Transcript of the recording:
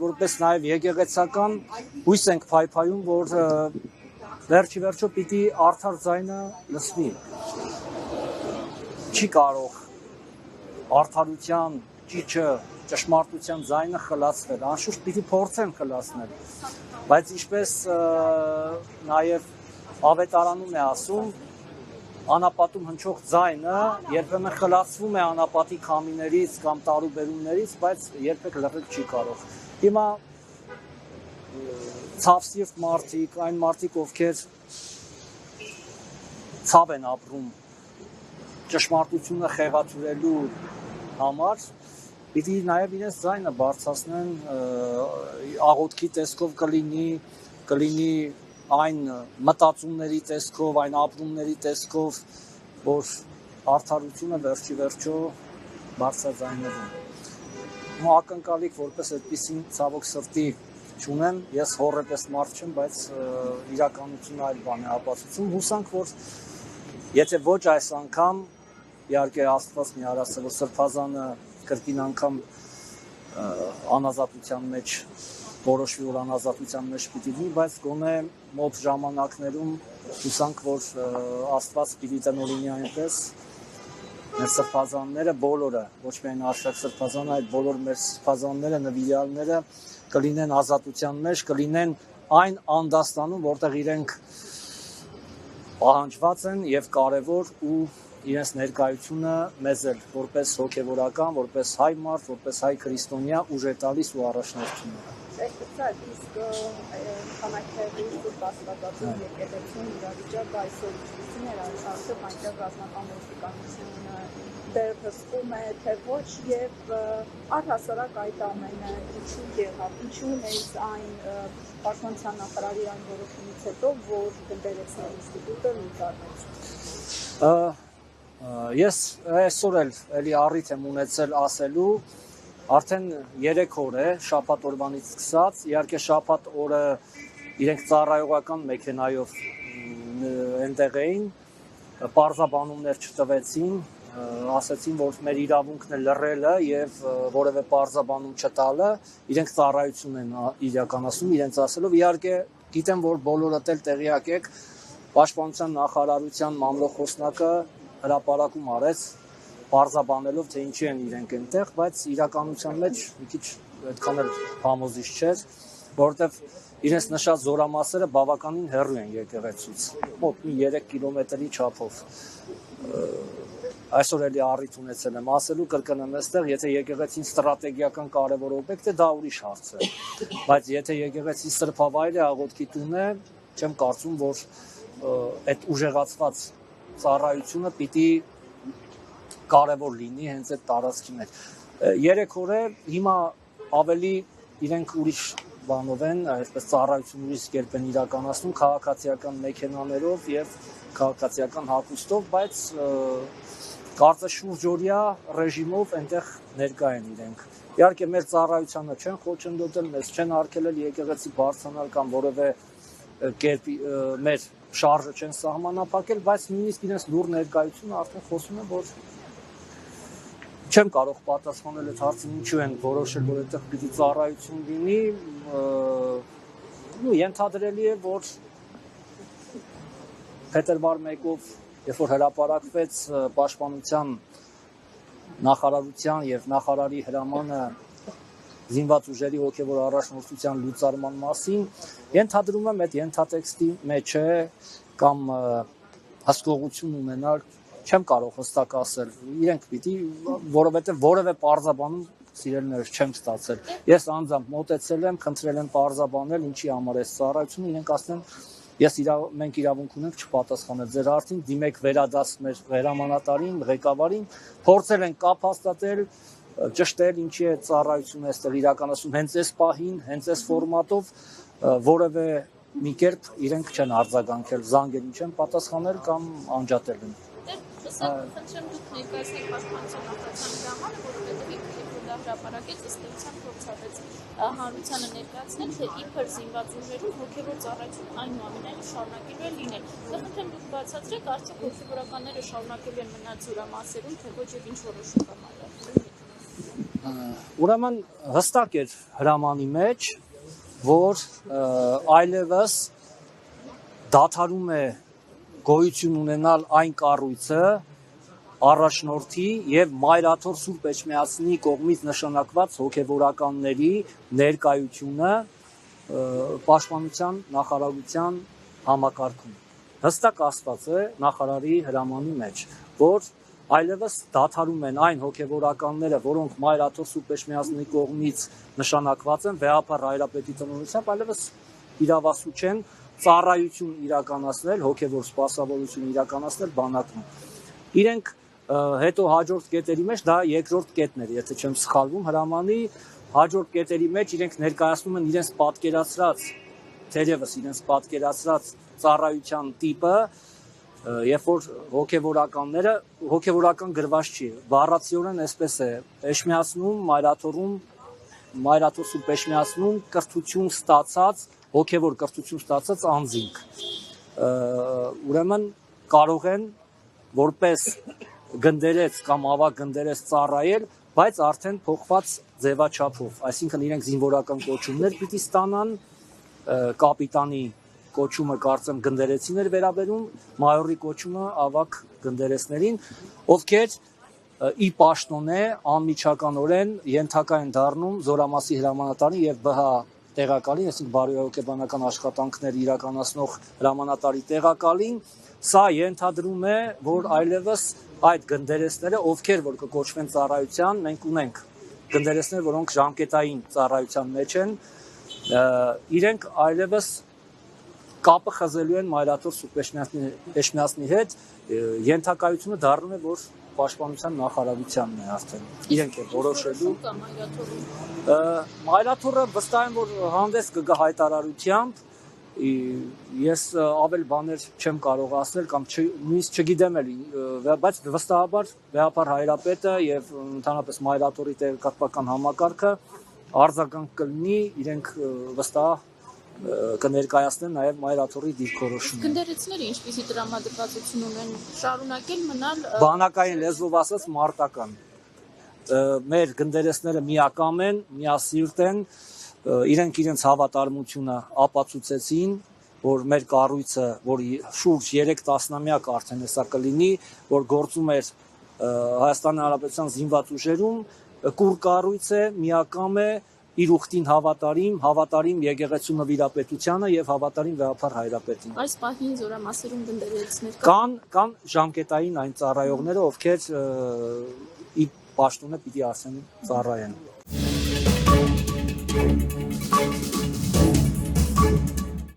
որպես նաև եկեղեցական հույս ենք փայփայում, որ վերջի վերջո պիտի արդար ձայնը լսվի։ Չի կարող արդարության, ճիճը, ճշմարտության ձայնը խլացվել, անշուշտ պիտի փորձեն խլացնել, բայց ինչպես նաև ավետարանում է ասում, անապատում հնչող ձայնը երբեմն խլացվում է անապատի քամիներից կամ տարուբերումներից, բայց երբեք լռել չի կարող։ Հիմա ցավսիրտ մարդիկ, այն մարդիկ, ովքեր ցավ են ապրում ճշմարտությունը խեղաթյուրելու համար, պիտի նաև իրենց ձայնը բարձրացնեն, աղոթքի տեսքով կլինի այն մտածումների տեսքով, այն ապրումների տեսքով, որ արդարությունը վերջի վերջո բարձրաձայնվում։ Ու ակնկալիք որպես այդպիսին ցավոք սրտի չունեմ, ես հոռեպես մարդ չեմ, բայց իրականությունը այլ բան է ապացուցում։ Հուսանք, որ եթե ոչ այս անգամ, իհարկե Աստված մի արասը, որ Սրբազանը կրկին անգամ անազատության մեջ որոշվի, որ անազատության մեջ պիտի լինի, բայց գոնե մոտ ժամանակներում հուսանք, որ Աստված պիտի տնօրինի այնպես մեր սրբազանները բոլորը, ոչ միայն Արշակ Սրբազանը, այլ բոլոր մեր սրբազանները, նվիրյալները կլինեն ազատության մեջ, կլինեն այն անդաստանում, որտեղ իրենք պահանջված են եւ կարեւոր ու իրենց ներկայությունը մեզ էլ որպես հոգեվորական, որպես հայ մարդ, որպես հայ քրիստոնյա ուժ է տալիս ու առաջնորդում է։ Իսկ քանակների Սուրբ Աստվածածին եկեղեցին իրավիճակը այսօր ինչպիսին է, արդյոք այնտեղ ռազմական ոստիկանությունը դեռ հսկում է, թե ոչ, եւ առհասարակ այդ ամենը ինչու եղավ, ինչու հենց այն պաշտպանության նախարարի այն որոշումից հետո, որ գնդերեցնել ինստիտուտը լուծարվեց։ Ես այսօր էլի առիթ եմ ունեցել ասելու, արդեն 3 օր է շաբաթ օրվանից սկսած, իհարկե շաբաթ օրը իրենք ծառայողական մեքենայով այնտեղ էին, պարզաբանումներ չտվեցին, ասացին, որ մեր իրավունքն է լռելը եւ որևէ պարզաբանում չտալը, իրենք ծառայություն են իրականացնում իրենց ասելով, իհարկե գիտեմ, որ բոլորդ էլ տեղյակ եք, Պաշտպանության նախարարության մամլոխոսնակը հրապարակում արեց, պարզաբանելով, թե ինչի են իրենք այնտեղ, բայց իրականության մեջ մի քիչ այդքան էլ համոզիչ չէր, որովհետև իրենց նշած զորամասերը բավականին հեռու են եկեղեցուց, մոտ մի 3 կիլոմետրի չափով։ Այսօր էլի առիթ ունեցել եմ ասելու, կրկնեմ այստեղ, եթե եկեղեցին ստրատեգիական կարևոր օբյեկտ է, դա ուրիշ հարց է, բայց եթե եկեղեցի սրբավայր է, աղոթքի տուն է, չեմ կարծում, որ այդ ուժեղացված ծառայությունը պիտի կարևոր լինի հենց այդ տարածքի մեջ։ 3 օր է, հիմա ավելի իրենք ուրիշ բանով են, այսպես ծառայություն ուրիշ կերպ են իրականացնում, քաղաքացիական մեքենաներով եւ քաղաքացիական հագուստով, բայց կարծես շուրջօրյա ռեժիմով այնտեղ ներկա են իրենք։ Իհարկե մեր ծառայությանը չեն խոչընդոտել, մեզ չեն արգելել եկեղեցի բարձրանալ կամ որևէ կերպ մեր շարժը չեն սահմանափակել, բայց նույնիսկ իրենց լուր ներկայությունը արդեն խոսում է, որ չեմ կարող պատասխանել այդ հարցին, ինչու են որոշել, որ այդտեղ պիտի ծառայություն լինի, ու ենթադրելի է, որ փետրվար 1-ով, երբ որ հրապարակվեց Պաշտպանության նախարարության եւ նախարարի հրամանը զինված ուժերի հոգեվոր առաջնորդության լուծարման մասին, ենթադրում եմ այդ ենթատեքստի մեջ է կամ հսկողություն ունենալ, չեմ կարող հստակ ասել, իրենք պիտի, որովհետև որևէ պարզաբանում սիրելիներ չեմ ստացել։ Ես անձամբ մոտեցել եմ, խնդրել եմ պարզաբանել, ինչի համար է ծառայությունը, իրենք ասեն, մենք իրավունք ունենք չպատասխանել ձեր հարցին, դիմեք վերադաս մեր հրամանատարին, ղեկավարին, փորձել են կապ հաստատել, ճշտել ինչի է ծառայությունը այստեղ իրականացում հենց այս պահին, հենց այս ֆորմատով, որևէ մի կերպ իրենք չեն արձագանքել, զանգերին չեն պատասխանել կամ անջատել են։ Խնդրեմ դուք ներկայացնեք Պաշտպանության նախարարության հրամանը, որովհետև ինքը դա հրապարակեց, ըստ էության փորձարեց հանրությանը ներկայացնել, թե իբր զինված ուժերում հոգևոր ծառայություն այնուամենայնիվ շարունակելու է լինել։ Խնդրեմ դուք բացատրեք, արդյոք հոգևորականները շարունակելու են մնալ զորամասերում, թե ոչ եւ ինչ որոշում կա։ Ուրեմն հստակ էր հրամանի մեջ, որ այլևս դադարում է գոյություն ունենալ այն կառույցը առաջնորդի եւ մայրաթոր Սուրբ Էջմիածնի կողմից նշանակված հոգեվորականների ներկայությունը պաշտպանության նախարարության համակարգում։ Հստակ ասված է նախարարի հրամանի մեջ, որ այլևս դադարում են այն հոգեվորականները, որոնք մայրաթոր Սուրբ Էջմիածնի կողմից նշանակված են վեհապար հայրապետի տնօրինությամբ, այլևս իրավասու չեն ծառայություն իրականացնել, հոգեվոր սպասավորություն իրականացնել բանակում։ Իրենք հետո հաջորդ կետերի մեջ դա երկրորդ կետն էր, եթե չեմ սխալվում, հրամանի հաջորդ կետերի մեջ իրենք ներկայացնում են իրենց պատկերացրած, թերևս իրենց պատկերացրած ծառայության տիպը, երբ որ հոգեվորականները, հոգեվորական գրված չի, բառացիորեն այսպես է, Էջմիածնում, մայրաթոր Սուրբ Էջմիածնում կրթություն ստացած, հոգեվոր կրթություն ստացած անձինք, ուրեմն կարող են որպես գնդերեց կամ ավագ գնդերեց ծառայել, բայց արդեն փոխված ձևաչափով, այսինքն իրենք զինվորական կոչումներ պիտի ստանան, կապիտանի կոչումը կարծեմ գնդերեցին էր վերաբերում, մայորի կոչումը ավագ գնդերեցներին, ովքեր ի պաշտոնե անմիջականորեն ենթակա են դառնում զորամասի հրամանատարին եւ ԲՀ տեղակալին, այսինքն բարոյահոգեբանական աշխատանքներ իրականացնող հրամանատարի տեղակալին, սա ենթադրում է, որ այլևս այդ գնդերեցները, ովքեր որ կկոչվեն ծառայության, մենք ունենք գնդերեցներ, որոնք ժամկետային ծառայության մեջ են, իրենք այլևս կապը խզելու են մայրաթոր Սուրբ Էջմիածնի հետ, ենթակայությունը դառնում է, որ պաշտպանության նախարարությանն է արդեն, իրենք է որոշելու։ Մայրաթորը վստահ եմ, որ հանդես կգա հայտարարությամբ, ես ավել բաներ չեմ կարող ասել կամ նույնիսկ չգիտեմ էլ, բայց վստահաբար վեհապար հայրապետը եւ ընդհանրապես մայրաթորի տեղեկատվական համակարգը արձագանք կլինի, իրենք վստահ կներկայացնեն նաև մայրաթորի դիրքորոշումը։ Գնդերեցները ինչպիսի տրամադրվածություն ունեն, շարունակել մնալ բանակային լեզվով ասած մարտական։ Մեր գնդերեցները միակամ են, միասիրտ են, իրենք իրենց հավատարմությունը ապացուցեցին, որ մեր կառույցը, որ շուրջ 3 տասնամյակ արդեն հեսա կլինի, որ գործում էր Հայաստանի Հանրապետության զինված ուժերում, կուր կառույց է, միակամ է, իր ուխտին հավատարիմ եկեղեցու նվիրապետությանը եւ հավատարիմ վեհապար հայրապետին։ Այս պահին զորամասերում գնդերեցներ կան ժամկետային այն ծառայողները, ովքեր ի պաշտոնը պիտի ասեն ծառայեն։